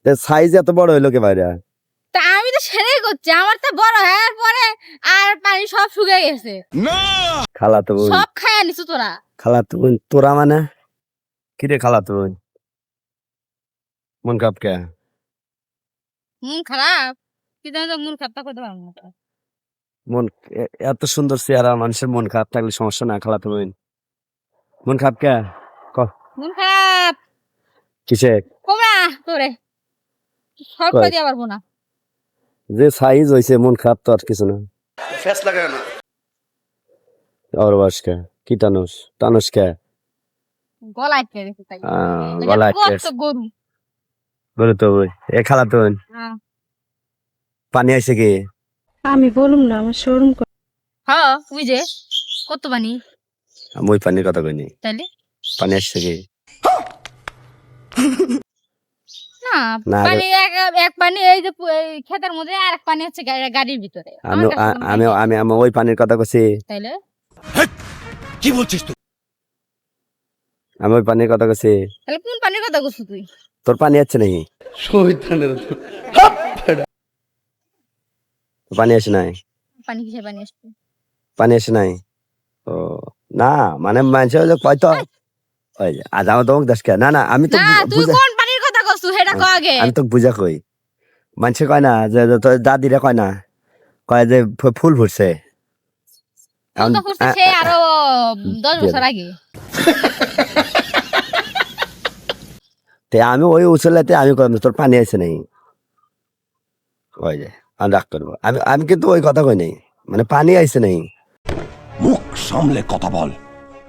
Size এত বড় হইলো কে বাইরে? তা আমি তো সেটাই করছি, আমার তো বড় হওয়ার পরে আর পানি সব শুকিয়ে গেছে। খালাতো বোন, সব খাইয়া নিছো তোরা। খালাতো বোন তোরা মানে কি রে খালাতো বোন? মন খারাপ কে? মন খারাপ? কিন্তু আমি তো মন খারাপ তা করতে পারবো না। মন এত সুন্দর চেহারা মানুষের মন খারাপ থাকলে সমস্যা না খালাতো বোন। মন খারাপ কে? মন খারাপ কিসে? কমা তোরে সব করে দিয়ে পারবো না। যে সাইজ হইছে মন খারাপ তো আর কিছু না। ফেস লাগায় না। আর বাস কে? কি টানুস? টানুস কে? গলা আটকে গেছে তাই। গলা আটকে কত গরু। বলে তো ওই এ খালাতো বোন হ্যাঁ পানি আইছে কি? আমি বলুম না, আমার শোরুম হ্যাঁ ওই যে কত পানি আমি ওই পানির কথা কইনি। তাইলে পানি আসছে কি? না না, পানি এক পানি এই যে এই ক্ষেতের মধ্যে আর এক পানি হচ্ছে গাড়ির ভিতরে। আমি আমি আমি আমি ওই পানির কথা কইছি। তাইলে কি বলছিস তুই? আমি ওই পানির কথা কইছি। তাহলে কোন পানির কথা কইছিস তুই? তোর পানি আছে নাকি? শহীদানের পানি আসে নাই? পানি কিসে পানি আসবে? পানি আসে নাই? ও না মানে মানুষ হলো কয়তো ওই আজ আমার তোমাকে দাস না না আমি তো না তুই কোন পানির কথা কইছিস সেটা কও আগে। আমি তো বুঝা কই মানুষে কয় না যে তোর দাদিরা কয় না কয় যে ফুল ফুটছে ফুল তো ফুটছে সে আরো 10 বছর আগে। তে আমি ওই উচলাতে আমি কই তোর পানি আছে নাই? ওই যে আমি রাগ করবো আমি আমি কিন্তু ওই কথা কই নাই মানে পানি আইছে নাই। মুখ সামলে কথা বল,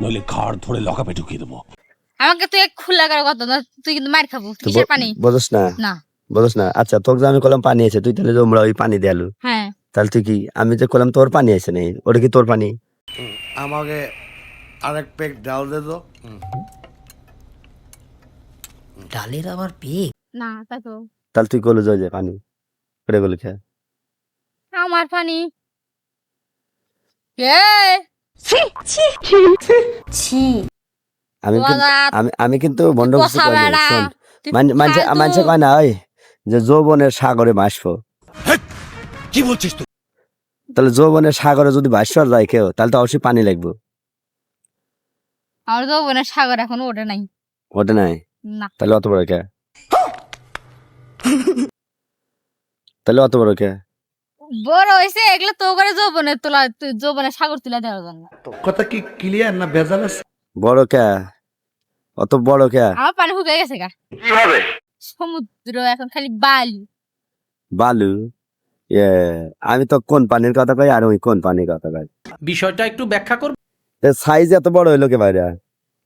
নইলে ঘাড় ধরে লকাপে ঢুকিয়ে দেবো। আমাকে তুই খোলা করে কথা না, তুই কিন্তু মার খাবো। কিসের পানি? বুঝছ না? না বুঝছ না? আচ্ছা তোকে যে আমি কলাম পানি আছে তুই তাহলে তোমরা ওই পানি দেয়ালু হ্যাঁ তাহলে তুই কি আমি যে কলাম তোর পানি আছে নাই ওটা কি তোর পানি? আমাকে আরেক পেক ডাল দে তো। ডালের আবার পেক? না তাই তো তাহলে তুই কলে যাই পানি ওটা বলে খা আমার পানি এ ছি। আমি কিন্তু আমি কিন্তু বন্ধ করছি কথা বেড়া মানুষে কয় না ওই যে যৌবনের সাগরে ভাসবো। কি বলছিস তুই? তাহলে যৌবনের সাগরে যদি ভাসবার যায় কেউ তাহলে তো অবশ্যই পানি লাগবে। আমার তো বোনের সাগর এখনো ওঠে নাই। ওটা নাই না তাহলে অত বড় কে? তাহলে অত বড় কে? বড় হয়েছে এগুলো তো করে যৌবনের তোলা, যৌবনের সাগর তুলে দেওয়ার জন্য। কথা কি ক্লিয়ার না ভেজাল আছে? বড় কে? অত বড় কে? আমার পানি শুকিয়ে গেছে গা। কিভাবে? সমুদ্র এখন খালি বালি। বালু আমি তো কোন পানির কথা কই আর ওই কোন পানির কথা কই? বিষয়টা একটু ব্যাখ্যা করব। সাইজ এত বড় হইলো কে বাইরে?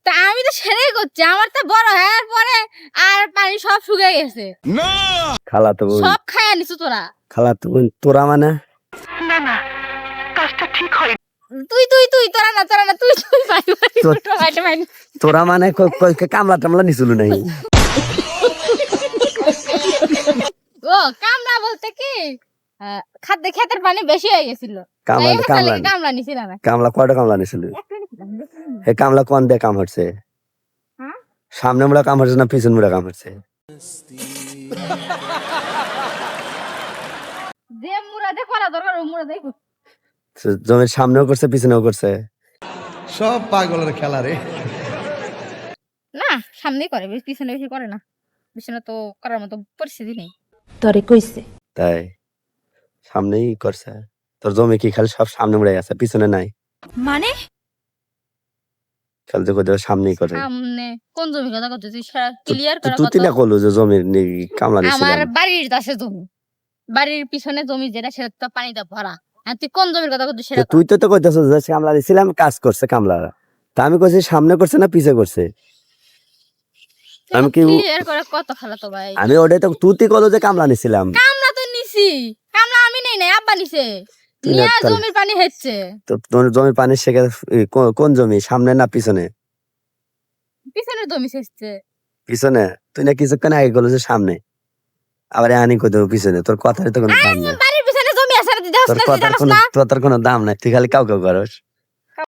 তা আমি তো সেটাই করছি, আমার তো বড় হওয়ার পরে আর পানি সব শুকিয়ে গেছে। খালাতো বোন, সব খাইয়া নিছো তোরা। খালাতো বোন তোরা মানে তুই তুই তুই তোরা না তুই তুই পানি তোরা মানে কামলা টামলা নিছিল নাই? ও কামলা বলতে কি ক্ষেতের পানি বেশি হয়ে গেছিল। কামলা নিছিল না। কামলা কয়টা কামলা নিছিল? এই কামলা কোন দিয়ে কাম হচ্ছে? হ্যাঁ? সামনে মুড়া কাম হচ্ছে না পিছন মুড়া কাম হচ্ছে? যে মুরাদে করা দরকার ওই মুরাদে জমির সামনেও করছে পিছনেও করছে। সব পাগলের খেলা রে। না সামনেই করে, পিছনে বেশি করে না। পিছনে তো করার মতো পরিস্থিতি নেই। তরে কইছে তাই সামনেই করছে। তোর জমি কি খালি সব সামনে মুড়াই আছে পিছনে নাই? মানে খালি তো সামনেই করে। সামনে কোন জমি কথা করতেছিস? ক্লিয়ার করা তুই না কইলো যে জমির কামলা নিছিল? আমার বাড়ির কাছে জমি, বাড়ির পিছনে জমি যেটা সেটা তো পানিতে ভরা। আর তুই কোন জমির কথা করছিস সেটা? তুই তো কইতাছিস যে কামলা দিছিলাম কাজ করছে কামলা, তা আমি কইছি সামনে করছে না পিছে করছে? আমি কি ক্লিয়ার করে কত খেলা তো ভাই? আমি ওটাই তো তুই কইলো যে কামলা নিছিলাম। কামলা তো নিছি, কামলা আমি নেই নাই, আব্বা নিছে। নিয়া জমির পানি হচ্ছে। তো তোর জমির পানি শেখে কোন জমি সামনে না পিছনে? পিছনের জমি শেষছে। পিছনে? তুই না কিছুক্ষণ আগে গেলো যে সামনে, আবার আনি কই দেবো পিছনে। তোর কথার তো কোনো দাম নাই। বাড়ির পিছনে জমি আছে, তোর কথার কোনো দাম নাই, তুই খালি কাউ কাউ করস।